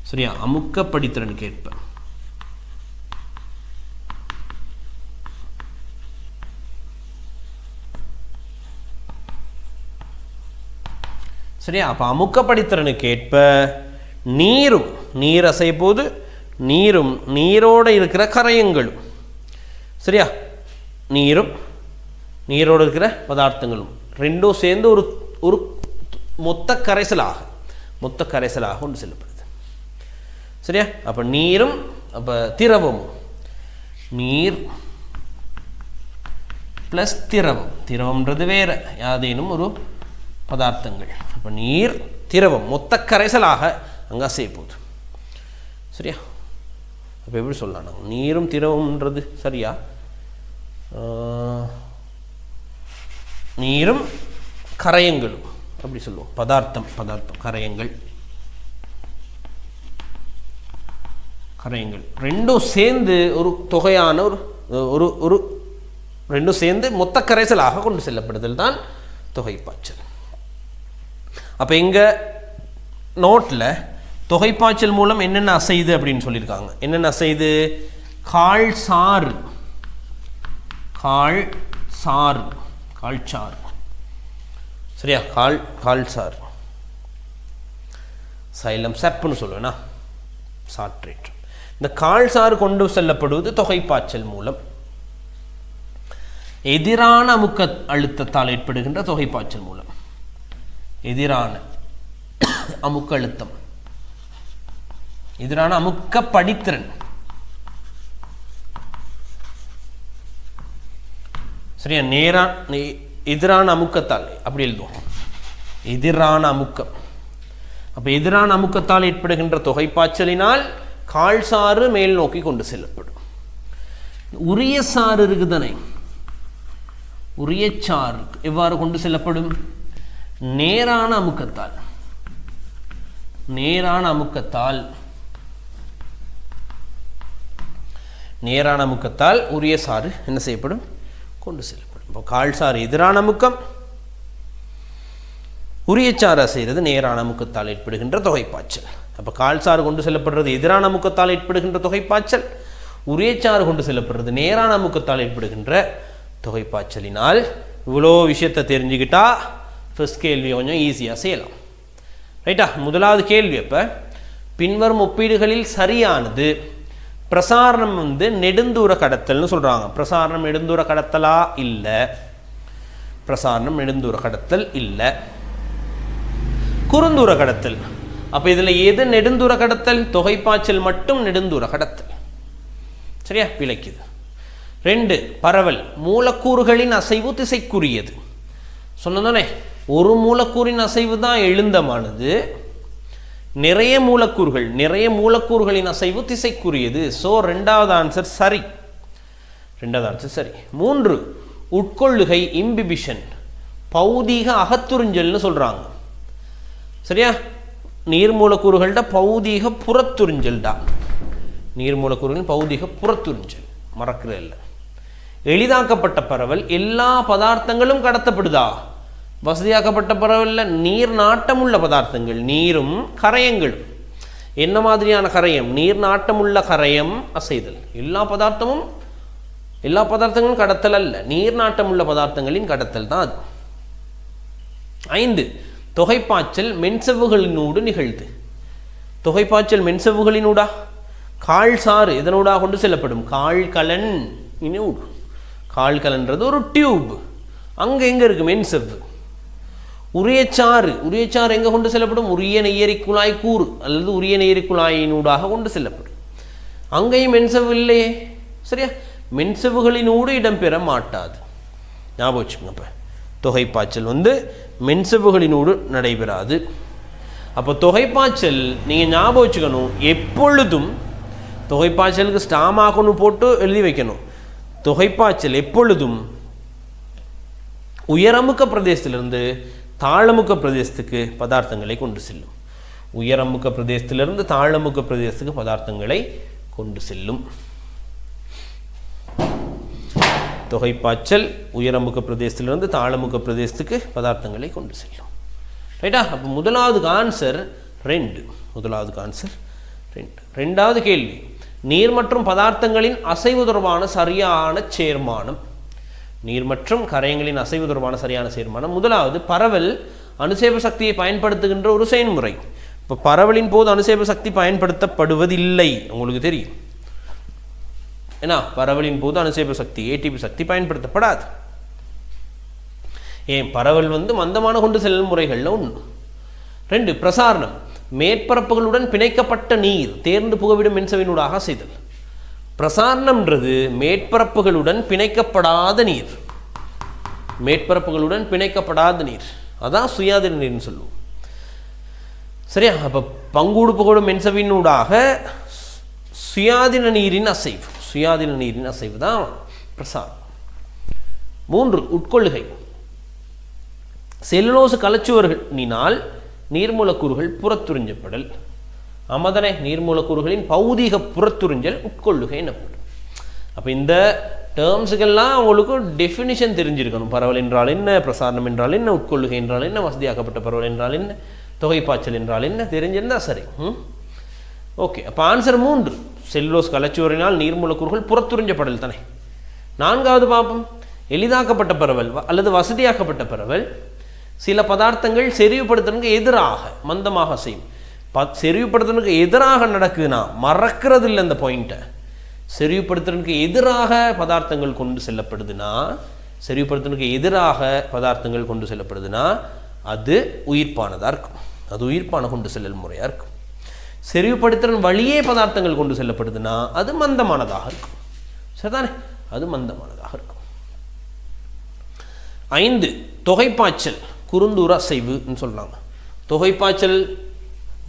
சரியா? அமுக்கப்படித்திறனுக்கு ஏற்ப. சரியா? அப்போ அமுக்கப்படித்திறனுக்கு ஏற்ப நீர் அசைய போது நீரோடு இருக்கிற கரையங்களும், சரியா, நீரும் நீரோடு இருக்கிற பதார்த்தங்களும் ரெண்டும் சேர்ந்து ஒரு ஒரு மொத்த கரைசலாக கொண்டு செல்லப்படுது. சரியா? அப்போ நீரும் அப்போ திரவமும், நீர் ப்ளஸ் திரவம்ன்றது வேற யாதேனும் ஒரு பதார்த்தங்கள். அப்போ நீர் திரவம் மொத்த கரைசலாக அங்கே அசைய போகுது. சரியா? அப்போ எப்படி சொல்லலாம் நாங்கள் நீரும் திரவம்ன்றது சரியா? நீரும் கரையங்களும் அப்படி சொல்லுவோம். பதார்த்தம் கரையங்கள் ரெண்டும் சேர்ந்து ஒரு தொகையான ஒரு ஒரு ரெண்டும் சேர்ந்து மொத்த கரைசலாக கொண்டு செல்லப்படுதல் தான் தொகைப்பாய்ச்சல். அப்போ எங்க நோட்டில் தொகைப்பாய்ச்சல் மூலம் என்னென்ன அசைது அப்படின்னு சொல்லியிருக்காங்க. என்னென்ன அசைது? கால்சாறு சரியா? கால்சாறு சைலம் சப்புன்னு சொல்லுவேன்னா சாட்ரேட். இந்த கால்சாறு கொண்டு செல்லப்படுவது தொகைப்பாய்ச்சல் மூலம். எதிரான அமுக்க அழுத்தத்தால் ஏற்படுகின்ற தொகைப்பாய்ச்சல் மூலம். எதிரான அமுக்க அழுத்தம், எதிரான அமுக்க படித்திறன். சரியா? எதிரான அமுக்கத்தால் அப்படி எழுதுவோம். எதிரான அமுக்கம். அப்ப எதிரான அமுக்கத்தால் ஏற்படுகின்ற தொகைப்பாய்ச்சலினால் கால்சாறு மேல் நோக்கி கொண்டு செல்லப்படும். உரிய சாறு இருக்குதானே, உரிய சாறு எவ்வாறு கொண்டு செல்லப்படும்? நேரான அமுக்கத்தால் உரிய சாறு என்ன செய்யப்படும்? கொண்டு செல்லப்படும். இப்போ கால்சாறு எதிரான அமுக்கம், உரியச்சாறு செய்கிறது நேரான அமுக்கத்தால் ஏற்படுகின்ற தொகைப்பாய்ச்சல். அப்போ கால்சாறு கொண்டு செல்லப்படுறது எதிரான அமுக்கத்தால் ஏற்படுகின்ற தொகைப்பாய்ச்சல், உரியச்சாறு கொண்டு செல்லப்படுறது நேரான அமுக்கத்தால் ஏற்படுகின்ற தொகைப்பாய்ச்சலினால் இவ்வளோ விஷயத்தை தெரிஞ்சுக்கிட்டா ஃபர்ஸ்ட் கேள்வி கொஞ்சம் ஈஸியாக செய்யலாம். ரைட்டா? முதலாவது கேள்வி, அப்போ பின்வரும் ஒப்பீடுகளில் சரியானது பிரசாரணம் நெடுந்தூர கடத்தல்னு சொல்கிறாங்க. பிரசாரணம் நெடுந்தூர கடத்தலா? இல்லை. பிரசாரணம் நெடுந்தூர கடத்தல் இல்லை. குறுந்தூர கடத்தல். அப்போ இதில் எது நெடுந்தூர கடத்தல்? தொகைப்பாய்ச்சல் மட்டும் நெடுந்தூர கடத்தல். சரியா? விளக்கிது. 2, பரவல். மூலக்கூறுகளின் அசைவு திசைக்குரியது. சொன்னதானே, ஒரு மூலக்கூறின் அசைவு தான் எழுந்தமானது, நிறைய மூலக்கூறுகளின் அசைவு திசைக்குரியது. ஸோ ரெண்டாவது ஆன்சர் சரி. 3, உட்கொள்ளுகை இம்பிபிஷன், பௌதீக அகத்துறிஞ்சல்னு சொல்றாங்க. சரியா? நீர் மூலக்கூறுகள்ட பௌதீக புறத்துறிஞ்சல்டா. நீர் மூலக்கூறுகளின் பௌதீக புறத்துறிஞ்சல் மறக்கிறது இல்லை. எளிதாக்கப்பட்ட பரவல், எல்லா பதார்த்தங்களும் கடத்தப்படுதா? வசதியாக்கப்பட்ட பரவலில் நீர் நாட்டமுள்ள பதார்த்தங்கள், நீரும் கரையங்களும். என்ன மாதிரியான கரையம்? நீர் நாட்டமுள்ள கரையம் அசைதல். எல்லா பதார்த்தங்களும் கடத்தல் அல்ல, நீர் நாட்டமுள்ள பதார்த்தங்களின் கடத்தல் தான் அது. 5, தொகைப்பாய்ச்சல் மென்சவ்வுகளினூடு நிகழ்து. தொகைப்பாய்ச்சல் மென்சவ்வுகளினூடா? கால்சாறு இதனூடா கொண்டு செல்லப்படும். கால்கலன் இனூடு. கால்கலன்றது ஒரு டியூப், அங்கே எங்கே இருக்கு? மென்சவ்வு. உரியச்சாறு எங்கே கொண்டு செல்லப்படும்? உரிய நெய்யரி குழாய் கூறு அல்லது உரிய நெய்யரி குழாயினூடாக கொண்டு செல்லப்படும். அங்கேயும் மென்சவ்வு இல்லையே. சரியா? மென்சவ்வுகளினூடு இடம்பெற மாட்டாது. ஞாபகம் வச்சுக்கோங்க. இப்போ தொகைப்பாய்ச்சல் மென்சவ்வுகளினூடு நடைபெறாது. அப்போ தொகைப்பாய்ச்சல் நீங்கள் ஞாபகம் வச்சுக்கணும், எப்பொழுதும் தொகைப்பாய்ச்சலுக்கு ஸ்டாமாகனு போட்டு எழுதி வைக்கணும். தொகைப்பாய்ச்சல் எப்பொழுதும் உயரமுக்க பிரதேசத்திலிருந்து தாழமுக்க பிரதேசத்துக்கு பதார்த்தங்களை கொண்டு செல்லும். உயரமுக்க பிரதேசத்திலிருந்து தாழமுக்க பிரதேசத்துக்கு பதார்த்தங்களை கொண்டு செல்லும். தொகைப்பாய்ச்சல் உயரமுக்க பிரதேசத்திலிருந்து தாழமுக்க பிரதேசத்துக்கு பதார்த்தங்களை கொண்டு செல்லும். ரைட்டா? அப்போ முதலாவதுக்கு ஆன்சர் 2. ரெண்டாவது கேள்வி, நீர் மற்றும் பதார்த்தங்களின் அசைவு தொடர்பான சரியான சேர்மானம். நீர் மற்றும் கரையங்களின் அசைவு தொடர்பான சரியான சேர்மானம். முதலாவது, பரவல் அனுசேப சக்தியை பயன்படுத்துகின்ற ஒரு செயல்முறை. இப்போ பரவலின் போது அனுசேப சக்தி பயன்படுத்தப்படுவதில்லை, உங்களுக்கு தெரியும். ஏன்னா பரவலின் போது அனுசேப சக்தி ஏடிபி சக்தி பயன்படுத்தப்படாது. ஏன் பரவல் வந்து மந்தமான கொண்டு செல்லும் முறைகளில் ஒன்று. 2 பிரசாரணம், மேற்பரப்புகளுடன் பிணைக்கப்பட்ட நீர் தேர்ந்து புகவிடும் மின்சவினூடாக செய்தல். பிரசாரணம்ன்றது மேற்பரப்புகளுடன் பிணைக்கப்படாத நீர், மேற்பரப்புகளுடன் பிணைக்கப்படாத நீர், அதான் சுயாதீன நீர்னு சொல்லுவோம். சரியா? அப்போ பங்கூடு புகடும் மின்சவினூடாக சுயாதீன நீரின் அசைவு, சுயாதீன நீரின் அசைவு தான் பிரசாரம். 3 உட்கொள்ளுகை, செல்லுலோசு கலச்சுவர்களினால் நீர்மூலக்கூறுகள் புறத்துறிஞ்சப்படல். ஆமாதானே, நீர்மூலக்கூறுகளின் பௌதீக புறத்துறிஞ்சல் உட்கொள்ளுகை எனப்படும். அப்போ இந்த டேர்ம்ஸுக்கெல்லாம் அவங்களுக்கு டெஃபினிஷன் தெரிஞ்சிருக்கணும். பரவல் என்றால் என்ன, பிரசாரணம் என்றால் என்ன, உட்கொள்ளுகை என்றால் என்ன, வசதியாக்கப்பட்ட பரவல் என்றால் என்ன, தொகைப்பாய்ச்சல் என்றால் என்ன தெரிஞ்சிருந்தால் சரி. ஓகே, அப்போ ஆன்சர் 3 செல்லுலோஸ் கலச்சுவரினால் நீர்மூலக்கூறுகள் புறத்துறிஞ்சப்படல் தானே. 4வது பார்ப்போம், எளிதாக்கப்பட்ட பரவல் அல்லது வசதியாக்கப்பட்ட பரவல். சில பதார்த்தங்கள் செறிவுபடுத்துறதுக்கு எதிராக மந்தமாக செய்யும். செறிவுபடுத்துறதுக்கு எதிராக நடக்குதுன்னா மறக்கிறது இல்லை அந்த பாயிண்ட்டை. செறிவுபடுத்துறதுக்கு எதிராக பதார்த்தங்கள் கொண்டு செல்லப்படுதுன்னா, செறிவுபடுத்துறதுக்கு எதிராக பதார்த்தங்கள் கொண்டு செல்லப்படுதுன்னா அது உயிர்ப்பானதாக இருக்கும், அது உயிர்ப்பான கொண்டு செல்லல் முறையாக இருக்கும். செறிவுபடுத்துறன் வழியே பதார்த்தங்கள் கொண்டு செல்லப்படுதுன்னா அது மந்தமானதாக இருக்கும். சரிதானே, அது மந்தமானதாக இருக்கும். 5 தொகைப்பாய்ச்சல் குறுந்தூர அசைவுன்னு சொல்கிறாங்க. தொகைப்பாய்ச்சல்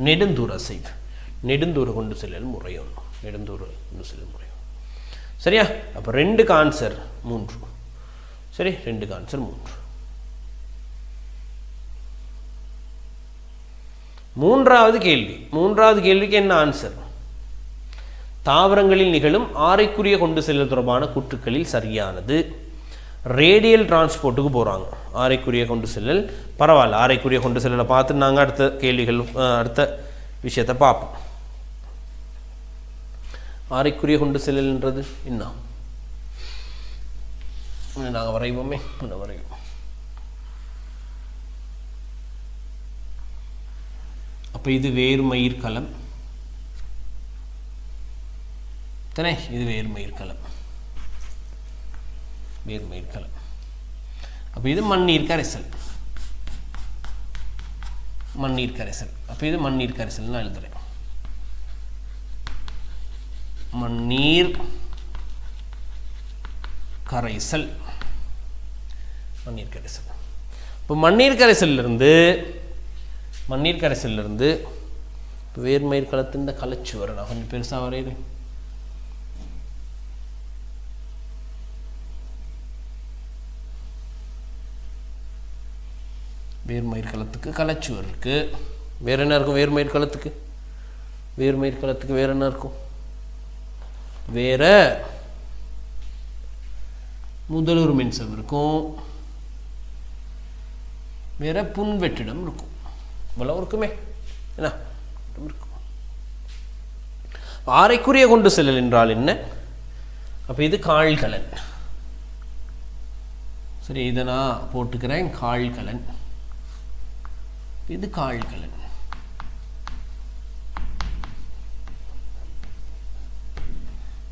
நெடுந்தூர அசைவு, நெடுந்தூர கொண்டு செல்லல் முறை ஒன்று, நெடுந்தூர கொண்டு செல்லல் முறை. சரியா? அப்போ 2க்கு ஆன்சர் 3. சரி, 2க்கு ஆன்சர் 3. 3வது கேள்வி, 3வது கேள்விக்கு என்ன ஆன்சர்? தாவரங்களில் நிகழும் ஆரைக்குரிய கொண்டு செல்லல் தொடர்பான கூற்றுக்களில் சரியானது. ரேடியல் டிரான்ஸ்போர்ட்டுக்கு போகிறாங்க. ஆரைக்குரிய கொண்டு செல்லல் பரவாயில்ல, ஆரைக்குரிய கொண்டு செல்லலை பார்த்து நாங்கள் அடுத்த கேள்விகள் அடுத்த விஷயத்தை பார்ப்போம். ஆரைக்குரிய கொண்டு செல்லல்ன்றது என்ன நாங்கள் வரைவோமே, வரைவோம். அப்போ இது வேர்மயிர் களம் தானே, இது வேர்மயிர் களம், வேர்மயிர் களம். அப்போ இது மண்ணீர் கரைசல், மண்ணீர் கரைசல். அப்போ இது மண்ணீர் கரைசல் நான் எழுதுறேன், மண்ணீர் கரைசல், மண்ணீர் கரைசல். இப்போ மண்ணீர் கரைசல்லிருந்து இப்போ வேர்மயிர் களத்தின் கலச்சுவர் நான் கொஞ்சம் பெருசாக வரைகிறேன். வேர்மயிர் களத்துக்கு கலச்சுவர் இருக்கு. வேற என்ன இருக்கும்? வேர்மயிர் களத்துக்கு, வேர்மயிர் களத்துக்கு வேற என்ன இருக்கும்? வேற முதலூர் மின்சம் இருக்கும், வேற புன்வெற்றிடம் இருக்கும். இவ்வளவு இருக்குமே என்ன இருக்கும். ஆரைக்குரிய கொண்டு செல்லல் என்றால் என்ன? அப்ப இது காழ்கலன். சரி, இதை நான் போட்டுக்கிறேன், காழ்கலன். இது காழ்கலன்.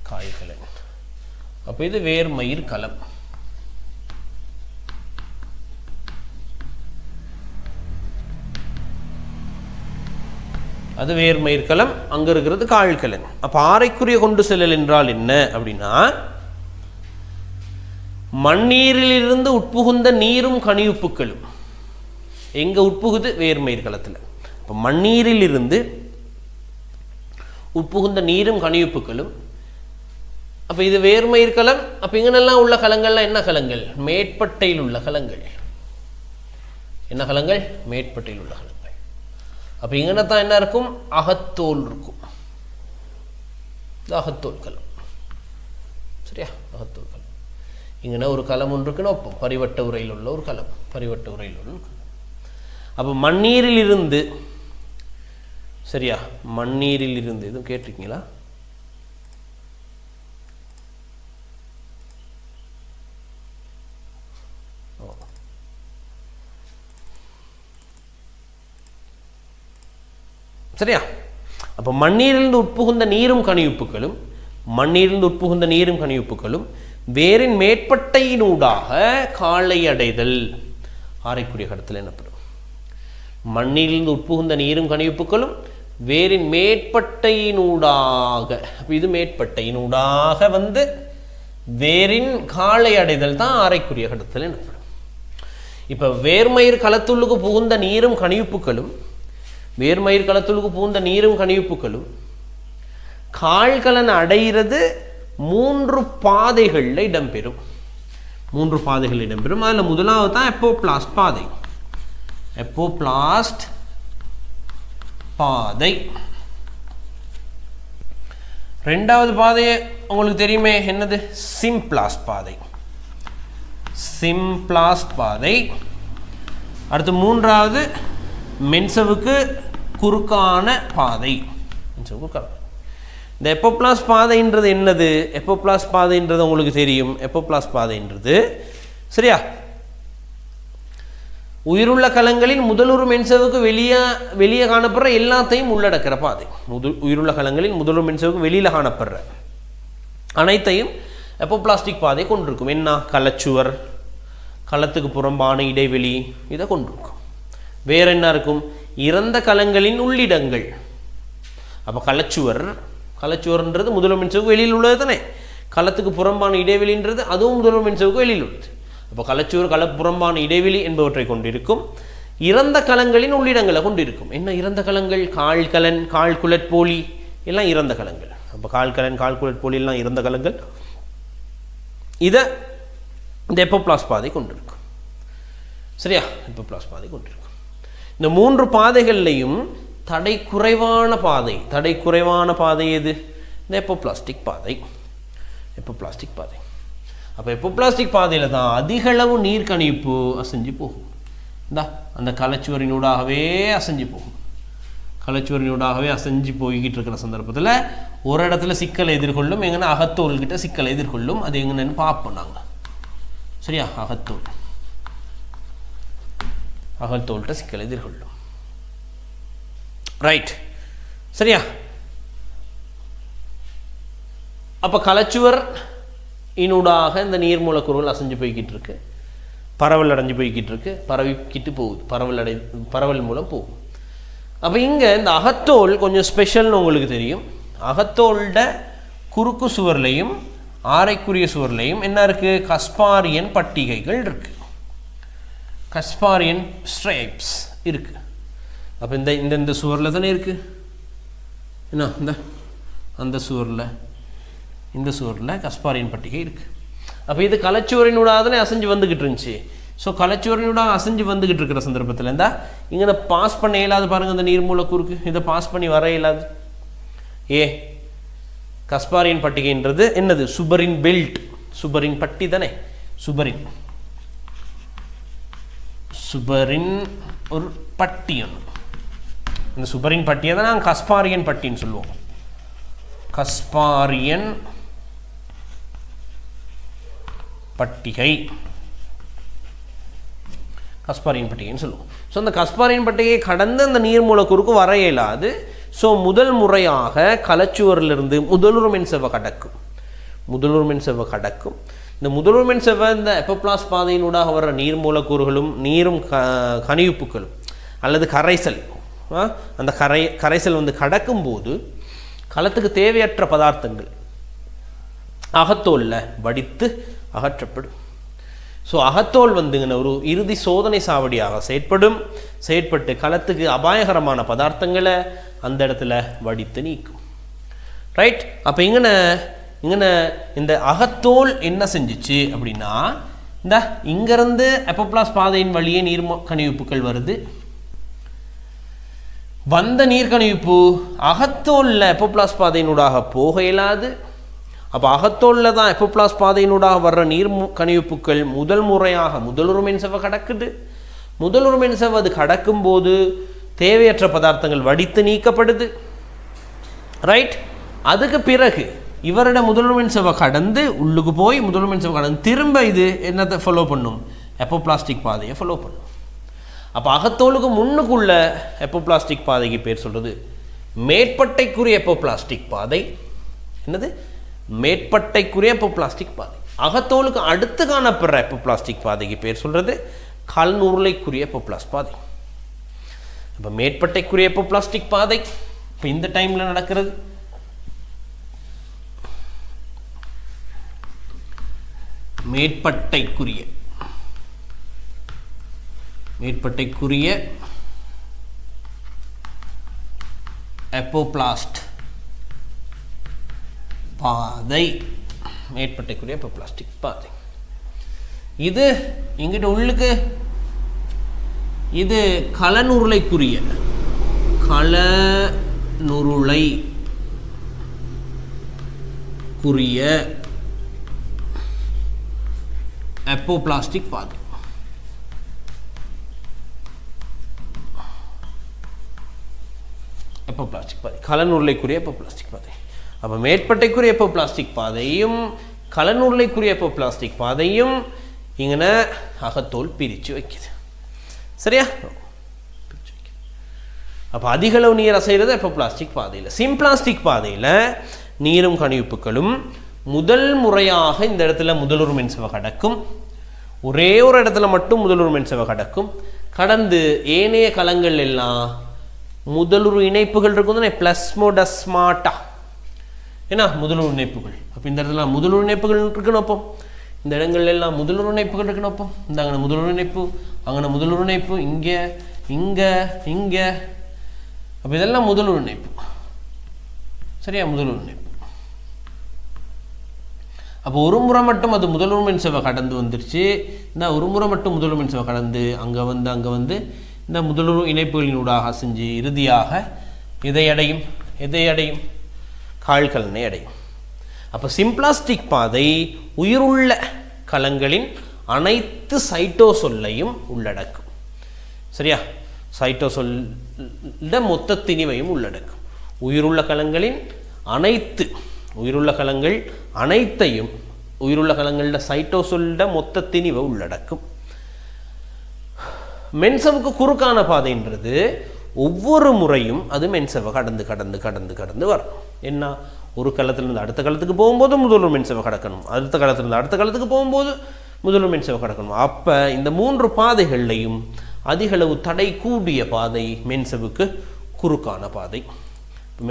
காழ்கலன். அப்ப இது வேர்மயிர் களம். அது வேர்மயிர் களம், அங்க இருக்கிறது காழ்கலன். அப்ப ஆரைக்குரிய கொண்டு செல்லல் என்றால் என்ன அப்படின்னா, மண்ணீரிலிருந்து உட்புகுந்த நீரும் கனியுப்புக்களும். எங்க உட்புகுது? வேர்மயிர் களத்தில். இப்போ மண்ணீரிலிருந்து உட்புகுந்த நீரும் கனியுப்புக்களும். அப்போ இது வேர்மயிர் களம். அப்போ இங்கனெல்லாம் உள்ள களங்கள்லாம் என்ன களங்கள்? மேற்பட்டையில் உள்ள களங்கள். என்ன களங்கள்? மேற்பட்டையில் உள்ள களங்கள். அப்போ இங்கனத்தான் என்ன இருக்கும்? அகத்தோல் இருக்கும். இது அகத்தோல் களம். சரியா? அகத்தோல் களம். இங்கன்னா ஒரு களம் ஒன்று இருக்குன்னு வைப்போம், பரிவட்ட உரையில் உள்ள ஒரு களம், பரிவட்ட உரையில் உள்ள. அப்போ மண்ணீரில் இருந்து, சரியா, மண்ணீரில் இருந்து எதுவும் கேட்டிருக்கீங்களா? சரியா? அப்போ மண்ணீரிலிருந்து உட்புகுந்த நீரும் கனியுப்புக்களும், மண்ணீரிலிருந்து உட்புகுந்த நீரும் கனியுப்புக்களும் வேரின் மேற்பட்டையினூடாக காலை அடைதல். ஆரைக்குரிய கடத்தல் எனப்படும். மண்ணிலிருந்து உட்புகுந்த நீரும் கனியுப்புக்களும் வேரின் மேற்பட்டையினூடாக, அப்போ இது மேற்பட்டையினூடாக வந்து வேரின் காலை அடைதல் தான் ஆரைக்குரிய கடத்தல் எனப்படும். இப்போ வேர்மயிர் களத்துள்ளுக்கு புகுந்த நீரும் கனியுப்புக்களும், வேர்மயிர் களத்துள்ளுக்கு புகுந்த நீரும் கனியுப்புக்களும் கால்கலன் அடைகிறது 3 பாதைகளில் இடம்பெறும். 3 பாதைகள் இடம்பெறும். அதில் முதலாவது தான் எப்போபிளாஸ்ட் பாதை. எப்போபிளாஸ்ட் பாதை. ரெண்டாவது பாதையை உங்களுக்கு தெரியுமே, என்னது? சிம்பிளாஸ்ட் பாதை. சிம்பிளாஸ்ட் பாதை. அடுத்து மூன்றாவது மென்சவுக்கு குறுக்கான பாதை. இந்த எப்போபிளாஸ்ட் பாதைன்றது என்னது? எப்போபிளாஸ்ட் பாதைன்றது உங்களுக்கு தெரியும். எப்போபிளாஸ்ட் பாதைன்றது சரியா, உயிருள்ள கலங்களின் முதலுறு மென்சவுக்கு வெளியே காணப்படுற எல்லாத்தையும் உள்ளடக்கிற பாதை. உயிருள்ள கலங்களின் முதலுறு மென்சவுக்கு வெளியில் காணப்படுற அனைத்தையும் எப்போபிளாஸ்டிக் பாதை கொண்டிருக்கும். என்ன? களச்சுவர், களத்துக்கு புறம்பான இடைவெளி, இதை கொண்டிருக்கும். வேற என்ன இருக்கும்? இறந்த கலங்களின் உள்ளிடங்கள். அப்போ களச்சுவர்ன்றது முதலுறு மென்சவுக்கு வெளியில் உள்ளது தானே. களத்துக்கு புறம்பான இடைவெளின்றது அதுவும் முதலுறு மென்சவுக்கு வெளியில் உள்ளது. அப்போ களச்சுவர் களப்புறம்பான இடைவெளி என்பவற்றை கொண்டிருக்கும். இறந்த கலங்களின் உள்ளிடங்களை கொண்டிருக்கும். என்ன இறந்த கலங்கள்? கால்கலன், கால்குலட்போலி எல்லாம் இறந்த கலங்கள். அப்போ கால்கலன், கால்குலட்போலி எல்லாம் இறந்த கலங்கள். இதை இந்த எப்போபிளாஸ்ட் பாதை கொண்டிருக்கும். சரியா? எப்போபிளாஸ்ட் பாதை கொண்டிருக்கும். இந்த 3 பாதைகள்லையும் தடை குறைவான பாதை. தடை குறைவான பாதை எது? இந்த எப்போபிளாஸ்டிக் பாதை. எப்போபிளாஸ்டிக் பாதை. அப்போ எப்போபிளாஸ்டிக் பாதையில் தான் அதிக அளவு நீர் கணிப்பு அசைஞ்சு போகும். அந்த களச்சுவரினூடாகவே அசைஞ்சு போகும். களச்சுவரினூடாகவே அசைஞ்சு போய்கிட்டு இருக்கிற சந்தர்ப்பத்தில் ஒரு இடத்துல சிக்கலை எதிர்கொள்ளும். எங்கன்னா அகத்தோல்கிட்ட சிக்கலை எதிர்கொள்ளும். அது எங்கன்னு பார்ப்போம் நாங்கள். சரியா? அகத்தோல்கிட்ட சிக்கலை எதிர்கொள்ளும். ரைட், சரியா? அப்போ களச்சுவர் இன்னூடாக இந்த நீர் மூலக்கூறுகள் அசைஞ்சு போய்கிட்டு இருக்கு, பரவல் அடைஞ்சு போய்கிட்டு இருக்கு, பரவிக்கிட்டு போகுது, பரவல் மூலம் போகும். அப்போ இங்கே இந்த அகத்தோல் கொஞ்சம் ஸ்பெஷல்னு உங்களுக்கு தெரியும். அகத்தோல்ட குறுக்கு சுவர்லையும் ஆரைக்குரிய சுவர்லையும் என்ன இருக்குது? கஸ்பாரியன் பட்டிகைகள் இருக்குது. கஸ்பாரியன் ஸ்ட்ரைப்ஸ் இருக்குது. அப்போ இந்த சுவரில் தானே இருக்குது. என்ன அந்த சுவரில், இந்த சுவரில் கஸ்பாரியன் பட்டிகை இருக்குது. அப்போ இது களச்சுவரினூடாக தானே அசைஞ்சு வந்துக்கிட்டு இருந்துச்சு. ஸோ களச்சுவரினூடாக அசைஞ்சு வந்துக்கிட்டு இருக்கிற சந்தர்ப்பத்தில் இருந்தால் இங்கே பாஸ் பண்ண இயலாது. பாருங்கள், இந்த நீர் மூலக்கூறுக்கு இதை பாஸ் பண்ணி வர இயலாது. கஸ்பாரியன் பட்டிகைன்றது என்னது? சுபரின் பெல்ட், சுபரின் பட்டி தானே. சுபரின் ஒரு பட்டி ஒன்று. இந்த சுபரின் பட்டியை தான் நாங்கள் கஸ்பாரியன் பட்டின்னு சொல்லுவோம். கஸ்பாரியன் பட்டிகை, கஸ்பாரியன் பட்டிகைன்னு சொல்லுவோம். ஸோ அந்த கஸ்பாரியன் பட்டிகையை கடந்து அந்த நீர் மூலக்கூறுக்கு வர இயலாது. ஸோ முதல் முறையாக களச்சுவரிலிருந்து முதலுறு மென்செவ்வை கடக்கும். இந்த முதலுறு மென்செவ்வை இந்த எப்போபிளாஸ்ட் பாதையினூடாக வர்ற நீர் மூலக்கூறுகளும் நீரும் கனியுப்புக்களும் அல்லது கரைசல், அந்த கரைசல் வந்து கடக்கும்போது களத்துக்கு தேவையற்ற பதார்த்தங்கள் அகத்தோலில் வடித்து அகற்றப்படும். ஸோ அகத்தோல் வந்துங்க ஒரு இறுதி சோதனை சாவடியாக செயற்பட்டு களத்துக்கு அபாயகரமான பதார்த்தங்களை அந்த இடத்துல வடித்து நீக்கும். ரைட்? அப்போ இங்கே இந்த அகத்தோல் என்ன செஞ்சிச்சு அப்படின்னா, இங்கேருந்து எப்போபிளாஸ்ட் பாதையின் வழியே நீர் கனியுப்புக்கள் வருது. வந்த நீர்க்கணிப்பு அகத்தோலில் எப்போபிளாஸ்ட் பாதையினூடாக போக இயலாது. அப்போ அகத்தோலில் தான் எப்போபிளாஸ்ட் பாதையினூடாக வர்ற நீர் கனியுப்புக்கள் முதல் முறையாக முதலுறு மென்செவ்வை கடக்குது. முதலுறு மென்செவ்வை அது கடக்கும்போது தேவையற்ற பதார்த்தங்கள் வடித்து நீக்கப்படுது. ரைட்? அதுக்கு பிறகு இவரோட முதலுறு மென்செவ்வை கடந்து உள்ளுக்கு போய் முதலுறு மென்செவ்வை கடந்து திரும்ப இது என்னத்தை ஃபாலோ பண்ணும்? எப்போபிளாஸ்டிக் பாதையை ஃபாலோ பண்ணும். அப்போ அகத்தோலுக்கு முன்னுக்குள்ள எப்போபிளாஸ்டிக் பாதைக்கு பேர் சொல்கிறது மேற்பட்டைக்குரிய எப்போபிளாஸ்டிக் பாதை. என்னது? மேற்பட்டைக்குரிய எப்போபிளாஸ்டிக் பாதை. அகத்தோலுக்கு அடுத்து காணப்படுற எப்போபிளாஸ்டிக் பாதைக்கு பேர் சொல்கிறது கலனுருளைக்குரிய எப்போபிளாஸ்ட் பாதை. இப்போ மேற்பட்டைக்குரிய எப்போபிளாஸ்டிக் பாதை இப்போ இந்த டைமில் நடக்கிறது. மேற்பட்டைக்குரிய எப்போபிளாஸ்ட் பாதை, மேற்பட்டைக்குரிய எப்போபிளாஸ்டிக் பாதை. இது இங்கிட்ட உள்ளுக்கு இது கலனுருளைக்குரிய எப்போபிளாஸ்டிக் பாதை. எப்போபிளாஸ்டிக் பாதை, கலனுருளைக்குரிய எப்போபிளாஸ்டிக் பாதை. அப்போ மேற்பட்டைக்குரிய எப்போபிளாஸ்டிக் பாதையும் கலனுருளைக்குரிய எப்போபிளாஸ்டிக் பாதையும் இங்கே அகத்தோல் பிரித்து வைக்குது. சரியா? அப்போ அதிகளவு நீரை செய்கிறது எப்போபிளாஸ்டிக் பாதையில். சிம்பிளாஸ்டிக் பாதையில் நீரும் கணிப்புகளும் முதல் முறையாக இந்த இடத்துல முதலுறு மென்சவை கடக்கும். ஒரே ஒரு இடத்துல மட்டும் முதலுறு மென்சவை கடக்கும். கடந்து ஏனைய களங்கள் எல்லாம் முதலுறு இணைப்புகள் இருக்கும் தானே, பிளஸ்மோடஸ்மாட்டா, ஏன்னா முதலுறு இணைப்புகள். அப்போ இந்த இடத்துல முதலுறு இணைப்புகள் இருக்குன்னு வைப்போம். இந்த இடங்கள்ல எல்லாம் முதலுறு இணைப்புகள் இருக்குன்னு வைப்போம். இந்த அங்கே முதலுறு இணைப்பு, அங்கே முதலுறு இணைப்பு, இங்கே இங்கே இங்கே. அப்போ இதெல்லாம் முதலுறு இணைப்பு. சரியா? முதலுறு இணைப்பு. அப்போ ஒரு முறை மட்டும் அது முதலுறு மென்சவை கடந்து வந்துருச்சு. இந்த ஒரு முறை மட்டும் முதலுறு மென்சவை கடந்து அங்கே வந்து இந்த முதலுறு இணைப்புகளினூடாக செஞ்சு இறுதியாக எதை அடையும்? கால்கலனை அடையும். அப்போ சிம்பிளாஸ்டிக் பாதை உயிருள்ள கலங்களின் அனைத்து சைட்டோசொல்லையும் உள்ளடக்கும். சரியா? சைட்டோசொல்ல மொத்த திணிவையும் உள்ளடக்கும். உயிருள்ள கலங்களின் உயிருள்ள கலங்கள் அனைத்தையும் உயிருள்ள கலங்கள சைட்டோசொல்ல மொத்த திணிவை உள்ளடக்கும். மென்சவுக்கு குறுக்கான பாதைன்றது ஒவ்வொரு முறையும் அது மென்சவை கடந்து வரும். என்ன, ஒரு களத்திலிருந்து அடுத்த களத்துக்கு போகும்போது முதலுறு மென்சவை கடக்கணும், அடுத்த களத்திலிருந்து அடுத்த களத்துக்கு போகும்போது முதலுறு மென்சவை கடக்கணும். அப்போ இந்த 3 பாதைகள்லையும் அதிகளவு தடை கூடிய பாதை மென்சவுக்கு குறுக்கான பாதை.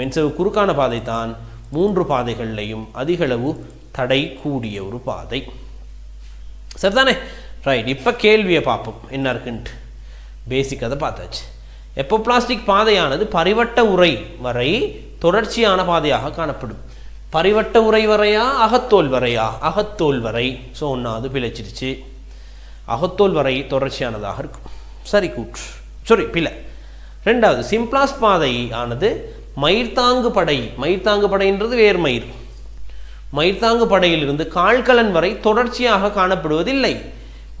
மென்சவு குறுக்கான பாதை தான் 3 பாதைகள்லையும் அதிகளவு தடை கூடிய ஒரு பாதை. சரிதானே? ரைட். இப்போ கேள்வியை பார்ப்போம் என்ன இருக்குன்ட்டு. பேசிக் அதை பார்த்தாச்சு. எப்போபிளாஸ்டிக் பாதையானது பரிவட்ட உறை வரை தொடர்ச்சியான பாதையாக காணப்படும். பரிவட்ட உறை வரையா அகத்தோல் வரையா? அகத்தோல் வரை. ஸோ ஒன்றாவது பிழைச்சிருச்சு. அகத்தோல் வரை தொடர்ச்சியானதாக இருக்கும். சரி கூற்று, சரி பிழை. ரெண்டாவது, சிம்பிளாஸ் பாதை ஆனது மயிர்தாங்கு படைன்றது வேர்மயிர். மயிர்தாங்கு படையிலிருந்து கால்கலன் வரை தொடர்ச்சியாக காணப்படுவதில்லை.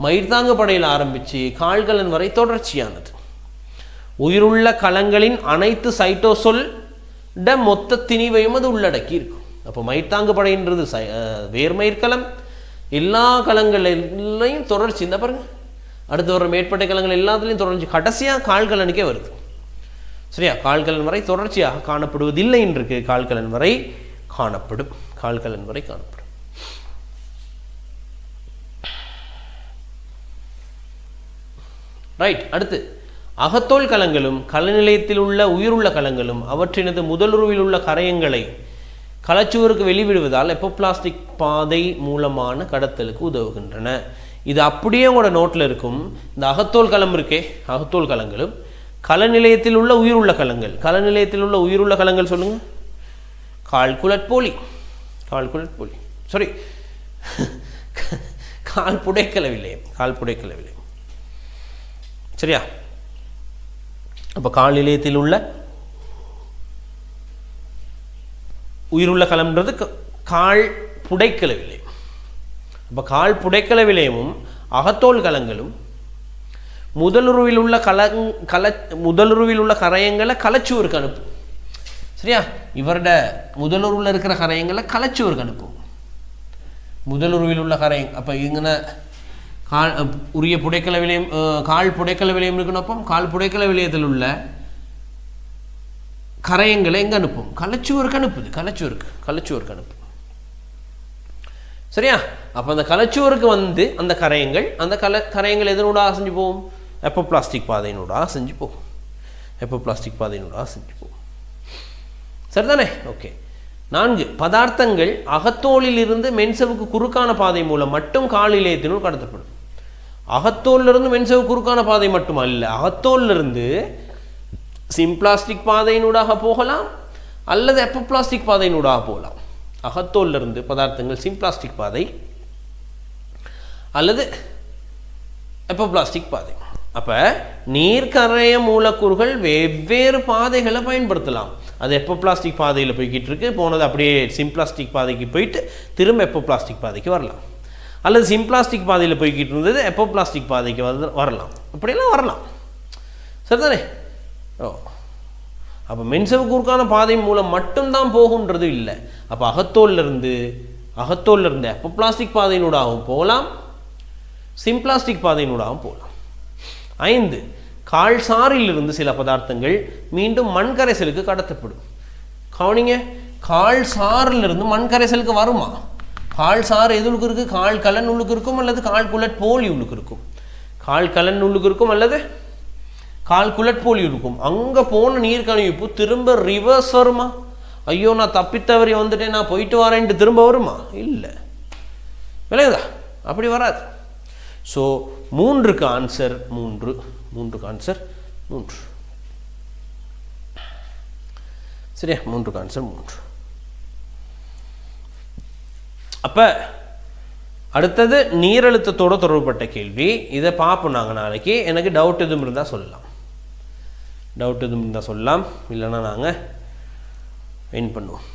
மயிர்தாங்கு படையில் ஆரம்பித்து கால்கலன் வரை தொடர்ச்சியானது. உயிருள்ள கலங்களின் அனைத்து சைட்டோசொல் மொத்த திணிவையும் அது உள்ளடக்கி இருக்கும். அப்போ மயிர்தாங்கு படைன்றது வேர்மயிர்கலம், எல்லா கலங்களையும் தொடர்ச்சி. இந்த பாருங்க, அடுத்து வர மேற்பட்ட கலங்கள் எல்லாத்துலேயும் தொடர்ச்சி, கடைசியாக கால்கலனுக்கே வருது. சரியா? கால்கலன் வரை தொடர்ச்சியாக காணப்படுவதில்லை என்று கால்கலன் வரை காணப்படும். ரைட். அடுத்து, அகத்தோல் கலங்களும் கலநிலையத்தில் உள்ள உயிருள்ள கலங்களும் அவற்றினது முதலுருவில் உள்ள கரையங்களை கலச்சுவருக்கு வெளிவிடுவதால் எப்போபிளாஸ்டிக் பாதை மூலமான கடத்தலுக்கு உதவுகின்றன. இது அப்படியே உங்களோட நோட்டில் இருக்கும். இந்த அகத்தோல் களம் இருக்கே, அகத்தோல் கலங்களும் கலநிலையத்தில் உள்ள உயிருள்ள கலங்கள் சொல்லுங்க. கால்குலட் போலி, சாரி, கால் புடைக்கல விலையம். சரியா? அப்போ கால் நிலையத்தில் உள்ள உயிருள்ள கலம்ன்றது கால் புடைக்கல விலையம். அப்போ கால் புடைக்கல விலையமும் அகத்தோல் கலங்களும் முதலுருவில் உள்ள கரையங்களை கலச்சுவருக்கு அனுப்பும். சரியா? இவரோட முதலுருவில் இருக்கிற கரையங்களை கலச்சுவருக்கு அனுப்பும். முதலுருவில் உள்ள கரையம். அப்போ இங்கே உரிய புடைக்கல விலையம், கால் புடைக்கல விலையம் இருக்குன்னு. அப்போ கால் புடைக்கல விலையத்தில் உள்ள கரையங்களை எங்கே அனுப்பும்? கலச்சுவருக்கு அனுப்பும். சரியா? அப்போ அந்த கலச்சுவருக்கு வந்து அந்த கரையங்கள் எதனூடாக செஞ்சு போகும்? எப்போபிளாஸ்டிக் பாதையினூடாக செஞ்சு போகும். எப்போபிளாஸ்டிக் பாதையினூடாக செஞ்சு போகும். சரிதானே? ஓகே. 4 பதார்த்தங்கள் அகத்தோலில் இருந்து மென்சவுக்கு குறுக்கான பாதை மூலம் மட்டும் கால் இழையத்தினுள் கடத்தப்படும். அகத்தோலிலிருந்து மென்சவு குறுக்கான பாதை மட்டும் அல்ல, அகத்தோலிலிருந்து சிம்பிளாஸ்டிக் பாதையினூடாக போகலாம் அல்லது எப்போபிளாஸ்டிக் பாதையினூடாக போகலாம். அகத்தோலிலிருந்து பதார்த்தங்கள் சிம்பிளாஸ்டிக் பாதை அல்லது எப்போபிளாஸ்டிக் பாதை. அப்போ நீர்க்கரைய மூலக்கூறுகள் வெவ்வேறு பாதைகளை பயன்படுத்தலாம். அது எப்போபிளாஸ்டிக் பாதையில் போய்கிட்டு இருக்கு, போனது அப்படியே சிம்பிளாஸ்டிக் பாதைக்கு போயிட்டு திரும்ப எப்போபிளாஸ்டிக் பாதைக்கு வரலாம். அல்லது சிம்பிளாஸ்டிக் பாதையில் போய்கிட்டு இருந்தது எப்போபிளாஸ்டிக் பாதைக்கு வரலாம். இப்படியெல்லாம் வரலாம். சரிதானே? ஓ, அப்போ மென்சவு குறுக்கான பாதை மூலம் மட்டும்தான் போகுன்றது இல்லை. அப்போ அகத்தோலிருந்து எப்போபிளாஸ்டிக் பாதையினூடாகவும் போகலாம், சிம்பிளாஸ்டிக் பாதையினூடாகவும் போகலாம். 5 கால்சாரிலிருந்து சில பதார்த்தங்கள் மீண்டும் மண்கரைசலுக்கு கடத்தப்படும். கவனிங்க, கால்சாரிலிருந்து மண்கரைசலுக்கு வருமா? கால்சாறு எதுக்கு இருக்குது? கால் கலன் உள்ளுக்கு இருக்கும் அல்லது கால் குலட் போலி உள்ளுக்கு இருக்கும். கால் கலன் உள்ளுக்கு இருக்கும் அல்லது கால் குலட் போலி இருக்கும். அங்கே போன நீர் கணிப்பு திரும்ப ரிவர்ஸ் வருமா? ஐயோ நான் தப்பித்தவறி வந்துட்டேன், நான் போயிட்டு வரேன்ட்டு திரும்ப வருமா? இல்லை, விளையுதா? அப்படி வராது. ஸோ 3க்கு ஆன்சர் 3. 3க்கு ஆன்சர் 3. சரியா? 3க்கு ஆன்சர் 3. அப்போ அடுத்தது நீரழுத்தத்தோட தொடர்புபட்ட கேள்வி. இதை பார்ப்போம் நாங்கள் நாளைக்கு. எனக்கு டவுட் எதுவும் இருந்தால் சொல்லலாம், இல்லைன்னா நாங்கள் வின் பண்ணுவோம்.